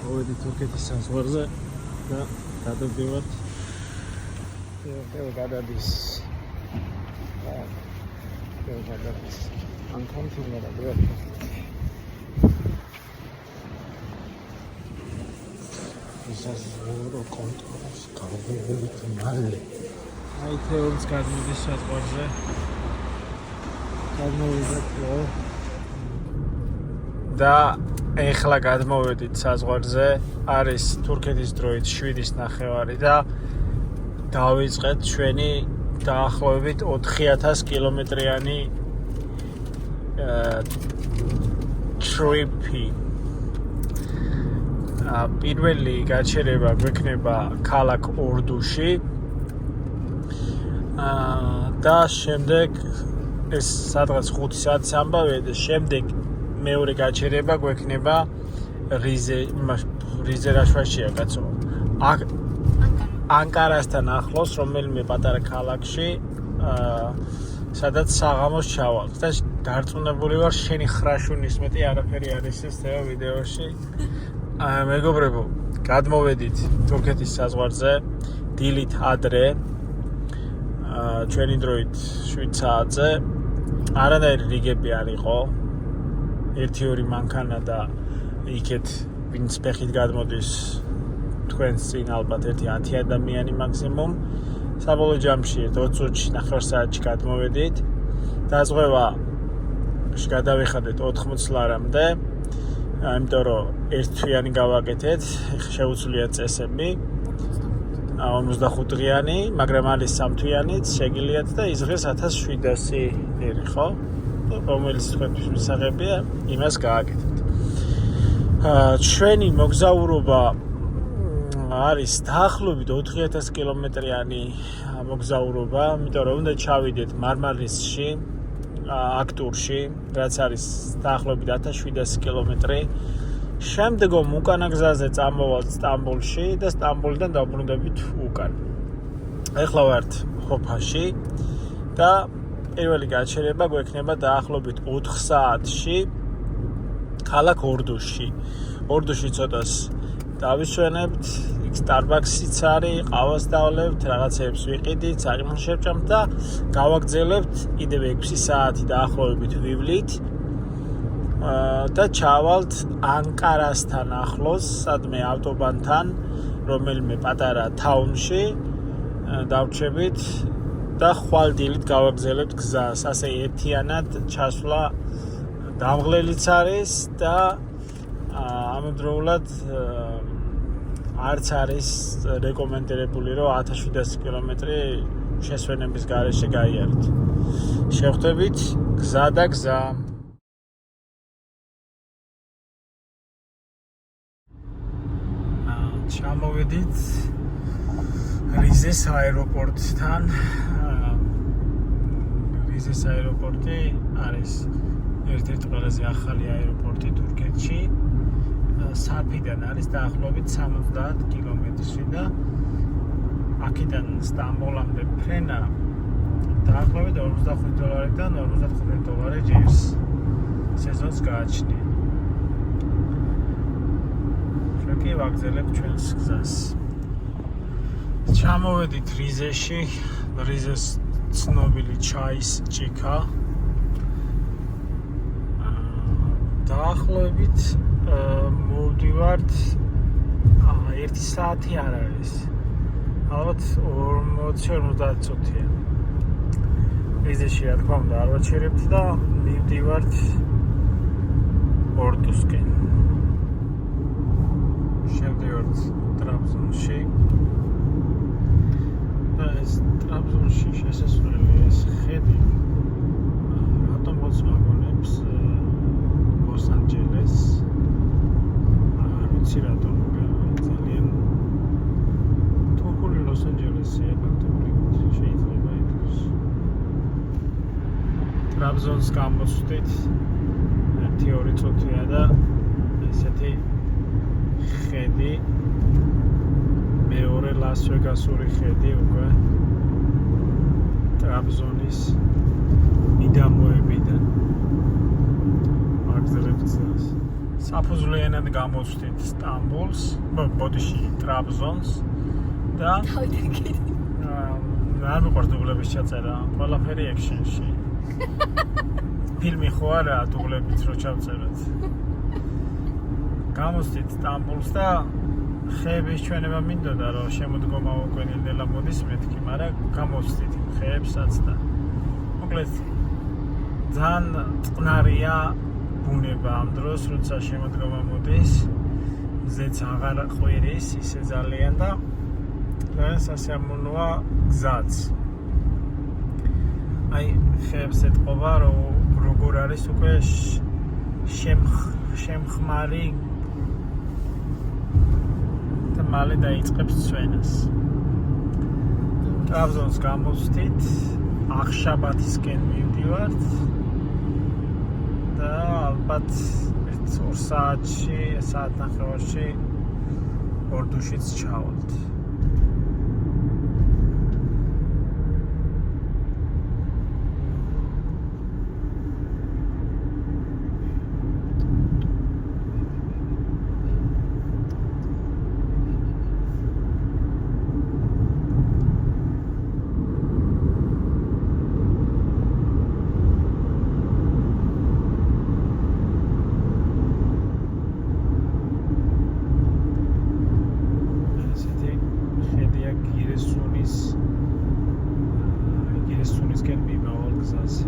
მოვედი თურქეთის საზღვარზე და გადავდივართ გადადის ანკონტინერა ისაზღვრო კონტროლს გავუვით მალე აი თეორიის გადმოდის საზღვარზე გადმოვიდეთ და ეხლა გადმოვედით საზღვარზე არის თურქეთის დროით 7:09 და დავიწყეთ ჩვენი დაახლოებით 4000 კილომეტრიანი ტრიპი. პირველი გაჩერება გვექნება ქალაქ ორდუში და შემდეგ ეს სადღაც 5 საათის ამბავია და შემდეგ მეორე გაჩერება გვექნება რიზე რაშვაშია კაცო. ანკარასთან ახლოს რომელიმე პატარა ქალაქში სადაც საღამოს ჩავალ და დარწმუნებული ვარ შენი ხრაშუნის მეტი არაფერი არის ეს ვიდეოში. მეგობრებო, გადმოვედით თურქეთის საზღვარზე დილით ადრე ჩვენი დროით 7 საათზე. არანაირი რიგები არ იყო. 1-2 მანქანა და იქეთ ვინც ფეხით გადმოდის თქვენს წინ ალბათ 10 ადამიანი მაქსიმუმ. საბოლოო ჯამში 20 წუთში 9 საათში გადმოვედით. დაზღვევა გადავიხადეთ 80 ლარამდე. იმიტომ რომ ერთთვიანი გავაკეთეთ, შეუცვლია წესები. 55 დღიანი, მაგრამ არის 3 თვიანიც შეგიძლიათ და იზღეს 1700 ლარი, ხო? რომელიც თქვენთვის მისაღებია, იმას გააკეთებთ. ჩვენი მოგზაურობა არის დაახლოებით 4000 კილომეტრიანი მოგზაურობა, იმიტომ რომ უნდა ჩავიდეთ მარმარისში, აქტურში, რაც არის დაახლოებით 1700 კილომეტრი. შემდგომ უკანა გზაზე წამოვალთ სტამბოლში და სტამბოლიდან დავბრუნდებით უკან. ეხლა ვართ ხოფაში და პირველი გაჩერება გვექნება დაახლოებით 4 საათში ქალაქ ორდუში. ორდუში ცოტას დავისვენებთ, იქ Starbucks-იც არის, ყავას დავლებთ, რაღაცეებს ვიყიდით, საღიმოს შევჭამთ და გავაგრძელებთ კიდევ 6 საათი დაახლოებით ვივლით და ჩავალთ ანკარასთან ახლოს, სადმე ავტობანთან, რომელიმე პატარა თაუნში დავრჩებით და ხვალ დილით გავაგრძელებთ გზას. ასე ერთიანად ჩასვლა დამღლელიც არის და ამავდროულად არც არის რეკომენდებული რომ 1700 კილომეტრი შესვენების გარეშე გაიარეთ. შევხვდებით გზა და გზა. ჩამოვედით რიზეს აეროპორტთან. რიზეს აეროპორტი არის ერთ-ერთი ყველაზე ახალი აეროპორტი თურქეთში. საფიდან არის დაახლოებით 70 კილომეტრი და აქედან სტამბოლამდე ფრენა დაახლოებით $45-დან $55 ჯერს სეზონს გააჩნია. ჩვენ კი ვაგრძელებთ ჩვენს გზას. ჩამოვედით რიზეში, რიზეს ცნობილი ჩაის ჭიქა. დაახლოებით მოვდივართ 1 საათი არ არის. ალბათ 40-50 წუთია. რიზეში რა თქმა უნდა არ ვაჩერებთ და მივდივართ ორდუსკენ. შევდივართ ტრაბზონში. და ეს ტრაბზონში შესასვლელი ეს ხედი რატომ მოწმაგონებს ლოს-ანჯელეს. არ ვიცი რატომ ძალიან თურქული ლოს-ანჯელესია ფაქტობრივად შეიძლება ითქვას. ტრაბზონს გამოსვდით 1-2 წუთია და ესეთი ხედი მეორე ლას-ვეგასური ხედი უკვე ტრაბზონის მიდამოებიდან. აგზელებთ საფუძვლიანად გამოვხდით სტამბულს, ბოდიში ტრაბზონს და არ მიყვარს დუბლების ჩაწერა, ყველაფერი ექშენში. ფილმი ხო არა დუბლებით რო ჩავწეროთ. გამოვხდით სტამბულს და ხეების ჩვენება მინდოდა რომ შემოდგომა უკვე ნელ-ნელა მოდის მეთქი, მაგრამ გამოვხდით ხეებსაც და მოკლედ ძალიან წყნარია ბუნება ამ დროს, როცა შემოდგომა მოდის, ზეც აღარ ყვირის ისე ძალიან და ძალიან სასიამოვნოა გზაც. აი ხეებს ეთყობა რომ როგორ არის უკვე შემხმარი და მალე დაიწყებს ცვენას. ტრაბზონს გამოვხდით, აღშაბათისკენ მივდივართ და ალბათ 1-2 საათში, საათნახევარში ორდუშიც ჩავალთ. გირესუნისკენ მიმავალ გზაზე.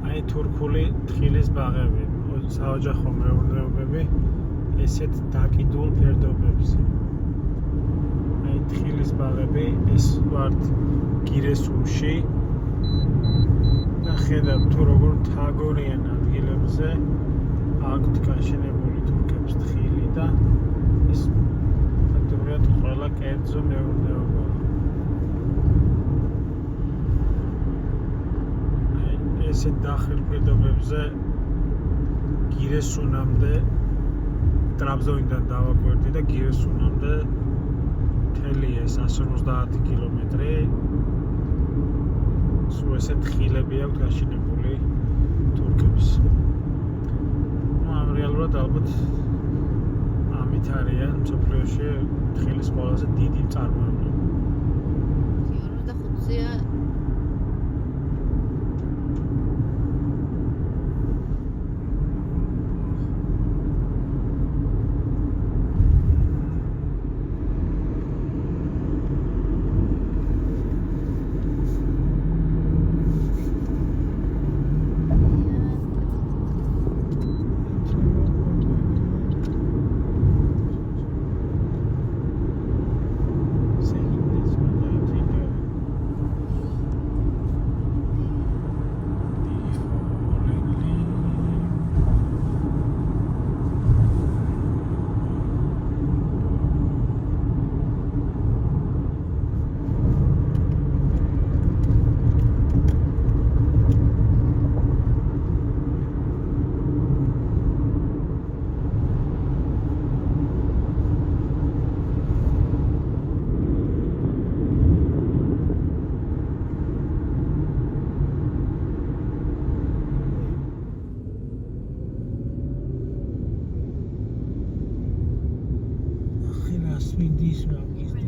აი თურქული თხილის ბაღები, საოჯახო მეურნეობები ესეთ დაკიდულ ფერდობებზე. აი თხილის ბაღები ეს ვართ გირესუნში. ხედავ თუ როგორ თაგორიან ადგილებზე აქვთ გაშენებული თურქებს თხილი და ეს ფაქტობრივად ყველა კერძო მეურნეობაა. ესეთ დახრილ ფერდობებზე გირესუნამდე ტრაბზონიდან დავაკვირდი და გირესუნამდე მთელი ეს 150 კილომეტრი სულ ესეთ თხილები აქვს გაშენებული თურქებს. ამ რეალურად ალბათ ამით არიან მსოფლიოში თხილის ყველაზე დიდი წარმოებული. 45-ია.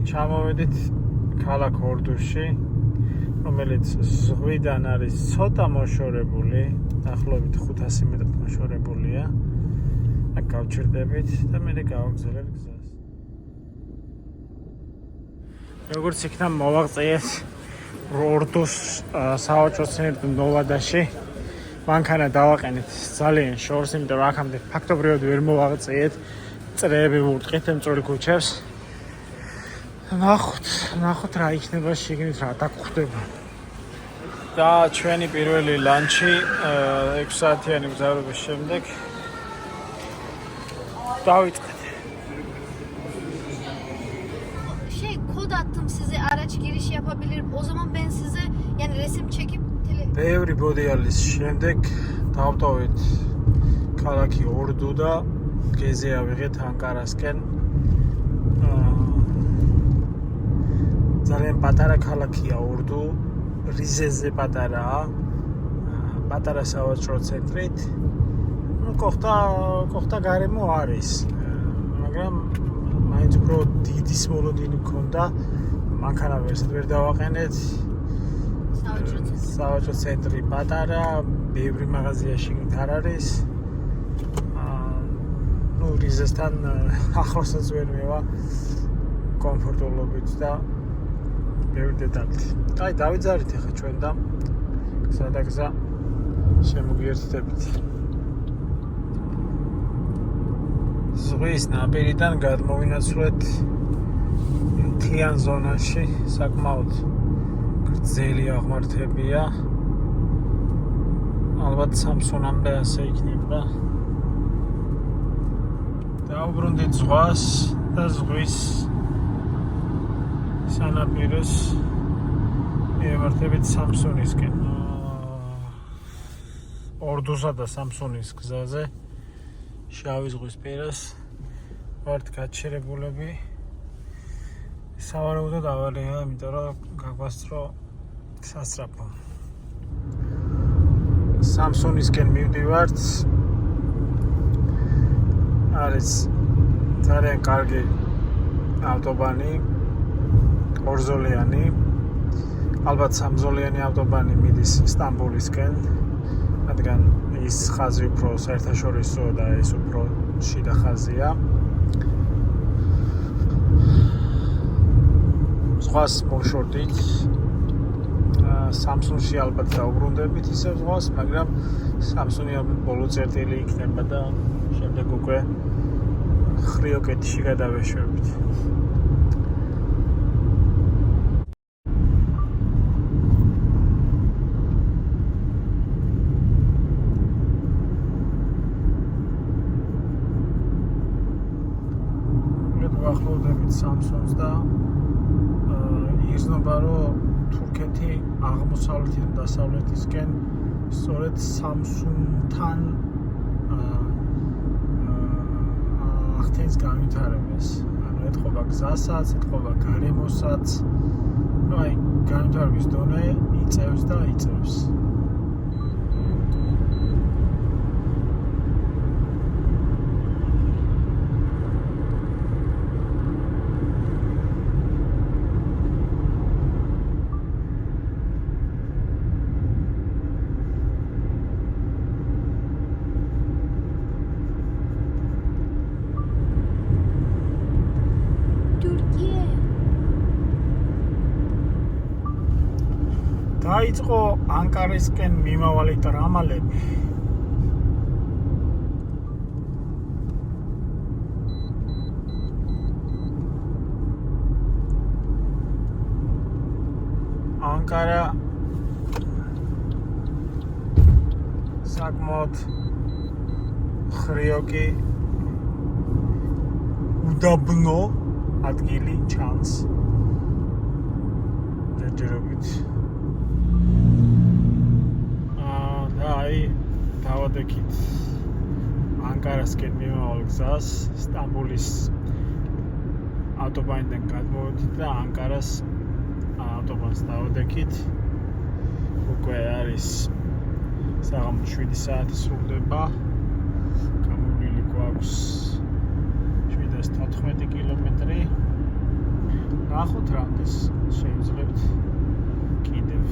ჩამოვედით ქალაქ ორდუში, რომელიც ზღვიდან არის ცოტა მოშორებული, დაახლოებით 500 მეტრით მოშორებულია. აქ გავჩერდებით და მე გავაგზავნებ გზას. როგორც იქნა მოვაღწიეთ ორდუს საავადმყოფოს ნოვადაში, მანქანა დავაყენეთ ძალიან შორს, იმიტომ რომ აქამდე ფაქტობრივად ვერ მოვაღწიეთ წრეები ვურტყით მწვრთნელ ქუჩებს. ნახოთ რა იქნება შეგნით რა დაგხვდება. და ჩვენი პირველი ლანჩი 6 საათიანი მგზავრობის შემდეგ დავიწყეთ. Kodattım size araç girişi yapabilirim. O zaman ben size yani resim çekip ბევრი ბოდიალის შემდეგ დავტოვეთ ქალაქი ორდუ და გეზე ავიღეთ ანკარასკენ. პატარა ქალაქია ურდუ, რიზეზე პატარაა, პატარა სავაჭრო ცენტრით. Ну, კოხთა გარემო არის, მაგრამ მაინც უფრო დიდი მოლოდინი მქონდა, მანქანა ვერ დავაყენეთ. სავაჭრო ცენტრი პატარა, ბევრი მაღაზია შიგნით არ არის. Ну, რიზესთან ახლოსაც ვერ მევა კომფორტულობით და ბევრი დეტალით. აი, დავიძარით ახლა ჩვენ და სადაგზა შემოგიერთდებით. ზღვის ნაპირიდან გადმოვინაცვლეთ მთიან ზონაში, საკმაოდ გრძელი აღმართებია. ალბათ Samsung-ამდე ასე იქნება. დავუბრუნდით ზღვას და ზღვის სანაპიროს მივემართებით Samsung-ისკენ. ორდუსა და Samsung-ის გზაზე შავი ზღვის პირას ვართ გაჩერებულები. სავარაუდოდ ავალია, იმიტომ რომ გაგვასწრო სასწრაფო. Samsung-ისკენ მივდივართ. არის ძალიან კარგი ავტობანი, ორზოლიანი. ალბათ სამზოლიანი ავტობანი მიდის სტამბოლისკენ, რადგან ის ხაზი უფრო საერთაშორისოა და ეს უფრო შიდა ხაზია. ზღვას მოშორდით. Samsung-ში ალბათ დაუბრუნდებით ისევ ზღვას, მაგრამ Samsung-ი ალბათ ბოლო წერტილი იქნება და შემდეგ უკვე ხრიოკეთში გადავეშვებით. ვახლოვდებით Samsung-ს და იზნობა რომ თურქეთი აღმოსავლეთიდან დასავლეთისკენ სწორედ Samsung-თან ახდენს განვითარებას. ანუ ეთყობა გზასაც, ეთყობა გარემოსაც. Ну, აი, განვითარების დონე იწევს და იწევს. დაიწყო ანკარისკენ მიმავალი ტრამალები. ანკარა საკმაოდ ხრიოკი უდაბნო ადგილი ჩანს. ჯერჯერობით აი დავადექით ანკარასკენ მიმავალ გზას, სტამბოლის ავტობანიდან გადმოვედით და ანკარას ავტობანს დავადექით. უკვე არის საღამოს 7 საათი სრულდება. გამოვლილი გვაქვს 714 კილომეტრი. ნახოთ რამდენს შევძლებთ კიდევ.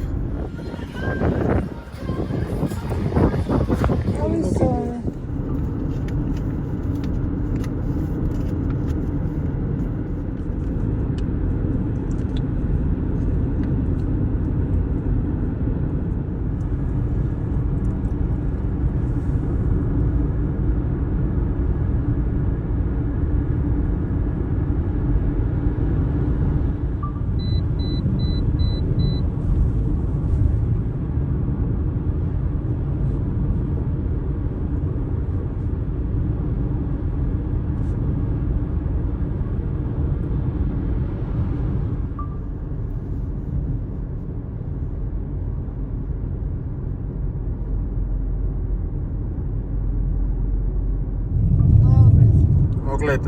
მოკლედ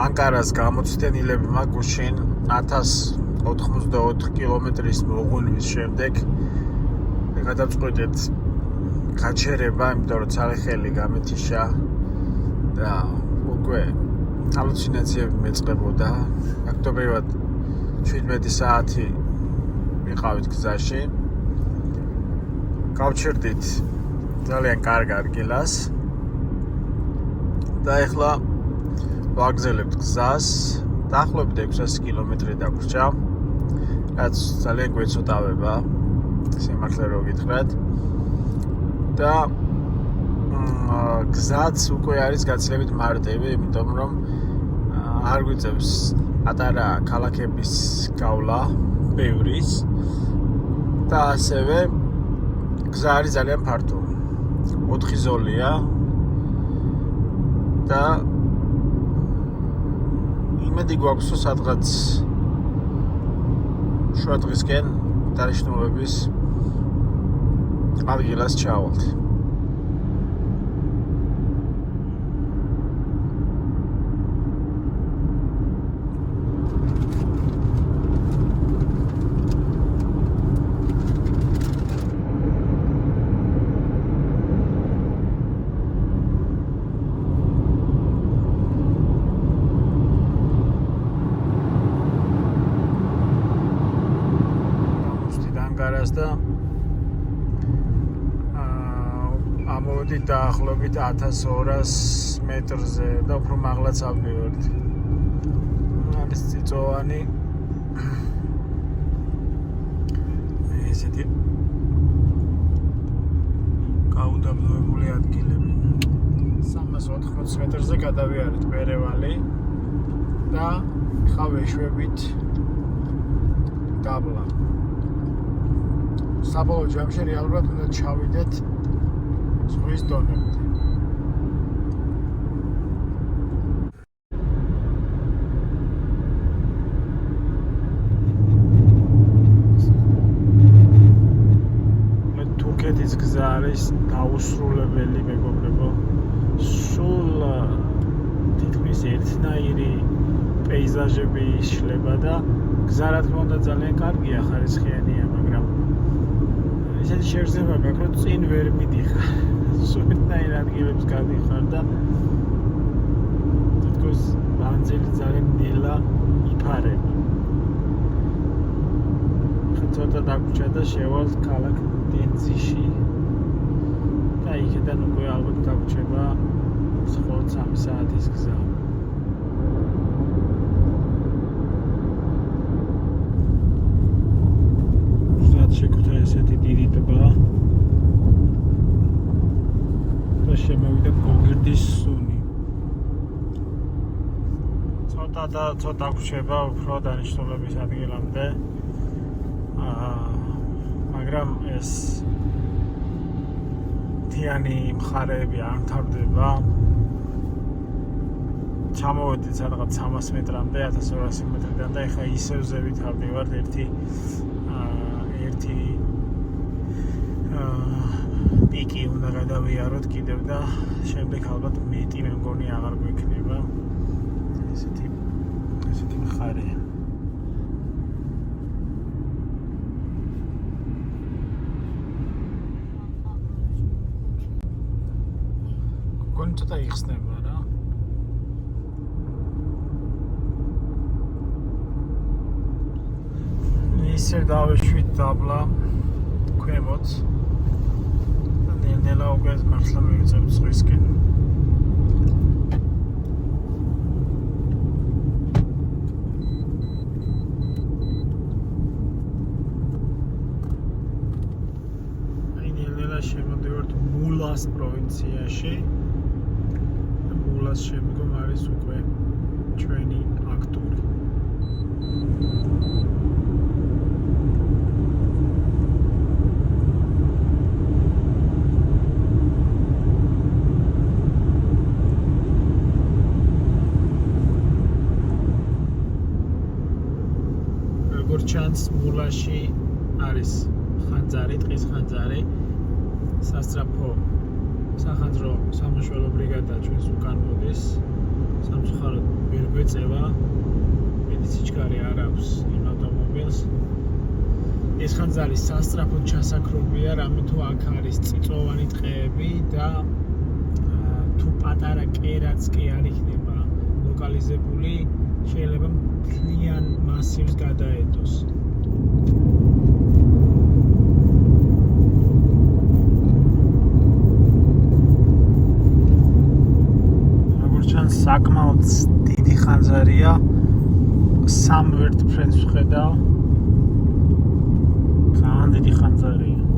ანკარას გამოცდენილებმა გუშინ 1000 84 კილომეტრის მოღვინვის შემდეგ გადავწყვიტეთ გაჩერება, იმიტომ რომ ცალხელი გამეთიშა და უკვე ჰალუცინაციები მეწყებოდა. ფაქტობრივად 17 საათი ვიყავით გზაში. გავჩერდით ძალიან კარგ ადგილას და ახლა ვაგზელებთ გზას. დაახლოებით 600 კილომეტრი დაგვრჩა, რაც ძალიან გვეცოტავება, სიმართლე რო გითხრათ. და გზაც უკვე არის გაცილებით მარტივი, იმიტომ რომ არ გვიწევს პატარა ქალაქების გავლა ბევრის და ასევე გზა არის ძალიან ფართო. 4 ზოლია და იმედი გვაქვს, რომ სადღაც შუა დღისკენ დანიშნულების ადგილას ჩავალთ. და ამოვედით დაახლოებით 1200 მეტრზე და უფრო მაღლაც ავდივართ. არის წიწოვანი ესეთი გაუდაბნოებული ადგილები. 380 მეტრზე გადავიარეთ პერევალი და ხა ვეშვებით დაბლა. საბოლოო ჯამში რეალურად უნდა ჩავიდეთ ზღვის დონემდე. თურქეთის გზა არის დაუსრულებელი, მეგობრებო. სულ თითქმის ერთნაირი პეიზაჟები იშლება და გზა რა თქმა უნდა ძალიან კარგია, ხარისხიანია, მაგრამ ისეთი შევსება გაქვს, რომ წინ ვერ მიდიხარ. სულეთნაირ ადგილებს გადიხარ და თითქოს მანძილი ძალიან ნელა იფარება. ცოტა დაგვრჩა და შევალთ ქალაქ დენზიში და იქიდან უკვე ალბათ დაგვრჩება მხოლოდ 3 საათის გზა. შეგვიძლია ესეთი დიდი ტბა და შემოვიდა გოგირდის სუნი. ცოტა გვჩება უფრო დანიშნულების ადგილამდე. მაგრამ ეს თიანი მხარეები არ მთავრდება. ჩამოვედით სადღაც 300 მეტრამდე, 1200 მეტრიდან და ეხლა ისევ ზევით ავდივართ ერთი პიკი უნდა გადავიაროთ კიდევ და შემდეგ ალბათ მეტი მე მგონი აღარ გვექნება. ესეთი მხარეა. გონი ცოტა იხსნება რა. ისე დავეშვით დაბლა ქვემოთ. ნელა უკვე მართლა მივიწევთ ზღვისკენ. ნელა შემოდივართ მულას პროვინციაში. მულას შემდგომ არის უკვე ჩვენი აქტური. ჩანს მულაში არის ხანძარი, ტყის ხანძარი, სასწრაფო სახანძრო სამშველო ბრიგადა ჩვენს უკან მოდის. სამწუხაროდ ვერ გვეწევა, მეტი სიჩქარე არ აქვს იმ ავტომობილს. ხანძარი სასწრაფოდ ჩასაქრობია, რამე თუ აქ არის წიწვოვანი ტყეები და თუ პატარა კერაც კი არ იქნება ლოკალიზებული, შეიძლება მთლიან მასივს გადაედოს. როგორც ჩანს, საკმაოდ დიდი ხანძარია. სამ ვერტმფრენს ვხედავ. ძალიან დიდი ხანძარია.